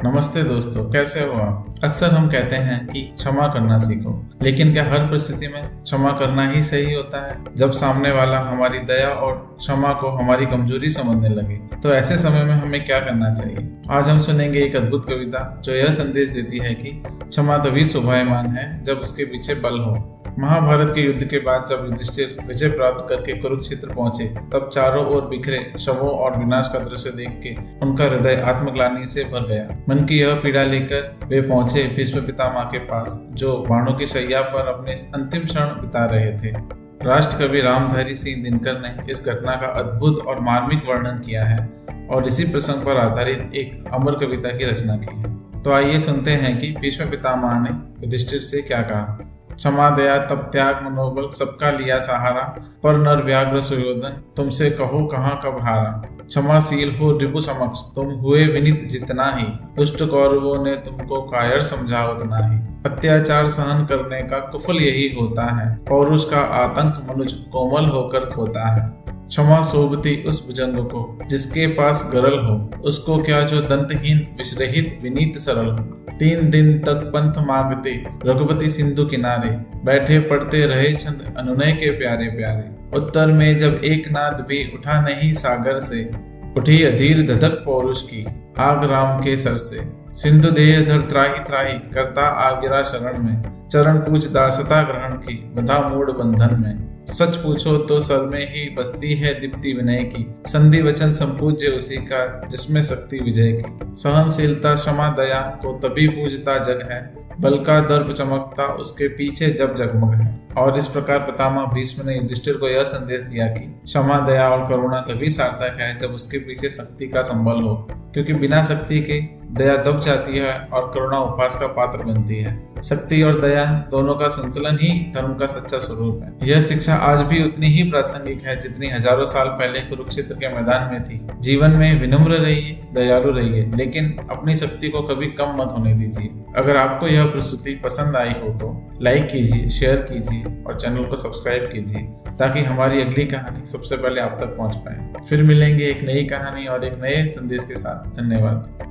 नमस्ते दोस्तों, कैसे हो आप। अक्सर हम कहते हैं कि क्षमा करना सीखो, लेकिन क्या हर परिस्थिति में क्षमा करना ही सही होता है। जब सामने वाला हमारी दया और क्षमा को हमारी कमजोरी समझने लगे तो ऐसे समय में हमें क्या करना चाहिए। आज हम सुनेंगे एक अद्भुत कविता जो यह संदेश देती है कि क्षमा तभी शोभायमान है जब उसके पीछे बल हो। महाभारत के युद्ध के बाद जब युधिष्ठिर विजय प्राप्त करके कुरुक्षेत्र पहुंचे, तब चारों ओर बिखरे शवों और विनाश का दृश्य देख के उनका हृदय आत्मग्लानि से भर गया। मन की यह पीड़ा लेकर वे पहुंचे भीष्म पितामह के पास, जो बाणों की शैया पर अपने अंतिम क्षण बिता रहे थे। राष्ट्र कवि रामधारी सिंह दिनकर ने इस घटना का अद्भुत और मार्मिक वर्णन किया है और इसी प्रसंग पर आधारित एक अमर कविता की रचना की है। तो आइए सुनते हैं कि भीष्म पितामह ने युधिष्ठिर से क्या कहा। क्षमा दया तप त्याग मनोबल सबका लिया सहारा, पर नर व्याघ्र सुयोधन तुमसे कहो कहाँ कब हारा। क्षमाशील हो रिपु समक्ष तुम हुए विनीत जितना ही, दुष्ट कौरवों ने तुमको कायर समझा उतना ही। अत्याचार सहन करने का कुफल यही होता है, पौरुष का आतंक मनुज कोमल होकर खोता है। क्षमा शोभती उस भुजंग को जिसके पास गरल हो, उसको क्या जो दंतहीन विषरहित विनीत सरल हो। 3 दिन तक पंथ मांगते रघुपति सिंधु किनारे, बैठे पढ़ते रहे छंद अनुनय के प्यारे प्यारे। उत्तर में जब एक नाद भी उठा नहीं सागर से, उठी अधीर धधक पौरुष की आग राम के सर से। सिंधु देह धर त्राहि त्राहि करता आ गिरा शरण में, चरण पूज दासता ग्रहण की बंधा मूड बंधन में। सच पूछो तो सर में ही बसती है दीप्ति विनय की, संधि वचन संपूज्य उसी का जिसमें शक्ति विजय की। सहनशीलता क्षमा दया को तभी पूजता जग है, बल का दर्प चमकता उसके पीछे जब जगमग है। और इस प्रकार पितामह भीष्म ने युधिष्ठिर को यह संदेश दिया कि क्षमा दया और करुणा तभी सार्थक है जब उसके पीछे शक्ति का संबल हो, क्योंकि बिना शक्ति के दया दब जाती है और करुणा उपहास का पात्र बनती है। शक्ति और दया दोनों का संतुलन ही धर्म का सच्चा स्वरूप है। यह शिक्षा आज भी उतनी ही प्रासंगिक है जितनी हजारों साल पहले कुरुक्षेत्र के मैदान में थी। जीवन में विनम्र रहिए, दयालु रहिए, लेकिन अपनी शक्ति को कभी कम मत होने दीजिए। अगर आपको यह प्रस्तुति पसंद आई हो तो लाइक कीजिए, शेयर कीजिए और चैनल को सब्सक्राइब कीजिए, ताकि हमारी अगली कहानी सबसे पहले आप तक पहुंच पाए। फिर मिलेंगे एक नई कहानी और एक नए संदेश के साथ। धन्यवाद।